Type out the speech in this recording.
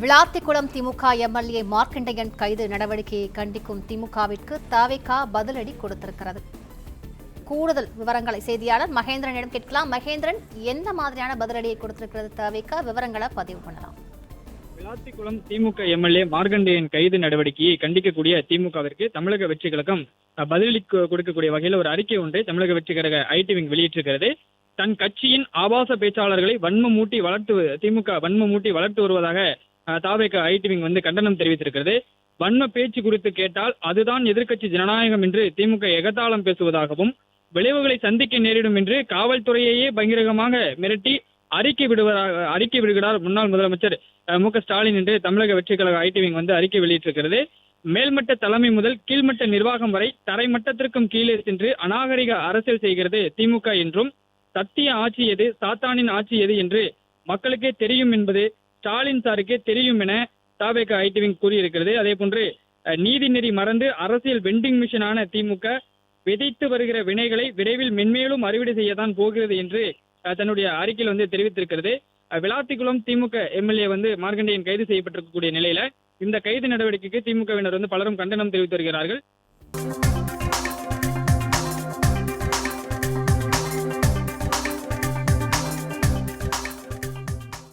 விளாத்திக்குளம் திமுக MLA Markandeyan கைது நடவடிக்கையை கண்டிக்கும் திமுகவிற்கு தவிக பதிலடி கொடுத்திருக்கிறது. கூடுதல் விவரங்களை செய்தியாளர் மகேந்திரனிடம் கேட்கலாம். மகேந்திரன், எந்த மாதிரியான பதிலடியை கொடுத்திருக்கிறது தவிக? விவரங்களை பதிவு பண்ணலாம். விளாத்திக்குளம் திமுக எம்எல்ஏ மார்க்கண்டையன் கைது நடவடிக்கையை கண்டிக்கக்கூடிய திமுகவிற்கு தமிழக வெற்றி கழகம் பதிலடி கொடுக்கக்கூடிய வகையில் ஒரு அறிக்கை ஒன்றை தமிழக வெற்றி கழக ஐடி விங் வெளியிட்டிருக்கிறது. தன் கட்சியின் ஆபாச பேச்சாளர்களை திமுக வன்மமூட்டி வளர்த்து வருவதாக தவிக ஐடி விங் கண்டனம் தெரிவித்திருக்கிறது. வன்ம பேச்சு குறித்து கேட்டால் அதுதான் எதிர்க்கட்சி ஜனநாயகம் என்று திமுக எகத்தாளம் பேசுவதாகவும், விளைவுகளை சந்திக்க நேரிடும் என்று காவல்துறையையே பகிரங்கமாக மிரட்டி அறிக்கை விடுகிறார் முன்னாள் முதலமைச்சர் மு.க.ஸ்டாலின் என்று தமிழக வெற்றி கழக ஐடி விங் அறிக்கை வெளியிட்டிருக்கிறது. மேல்மட்ட தலைமை முதல் கீழ்மட்ட நிர்வாகம் வரை தரைமட்டத்திற்கும் கீழே சென்று அநாகரிக அரசியல் செய்கிறது திமுக என்றும், சத்திய ஆட்சி எது சாத்தானின் ஆட்சி எது என்று மக்களுக்கே தெரியும் என்பது ஸ்டாலின் சாருக்கே தெரியும் என தவிக ஐடி விங் கூறியிருக்கிறது. அதே போன்று நீதிநெறி மறந்து அரசியல் வெண்டிங் மிஷனான திமுக விதைத்து வருகிற வினைகளை விரைவில் மென்மேலும் அறுவடை செய்யத்தான் போகிறது என்று தன்னுடைய அறிக்கையில் தெரிவித்திருக்கிறது. விளாத்திக்குளம் திமுக எம்எல்ஏ மார்க்கண்டையன் கைது செய்யப்பட்டிருக்கக்கூடிய நிலையில இந்த கைது நடவடிக்கைக்கு திமுகவினர் பலரும் கண்டனம் தெரிவித்து வருகிறார்கள்.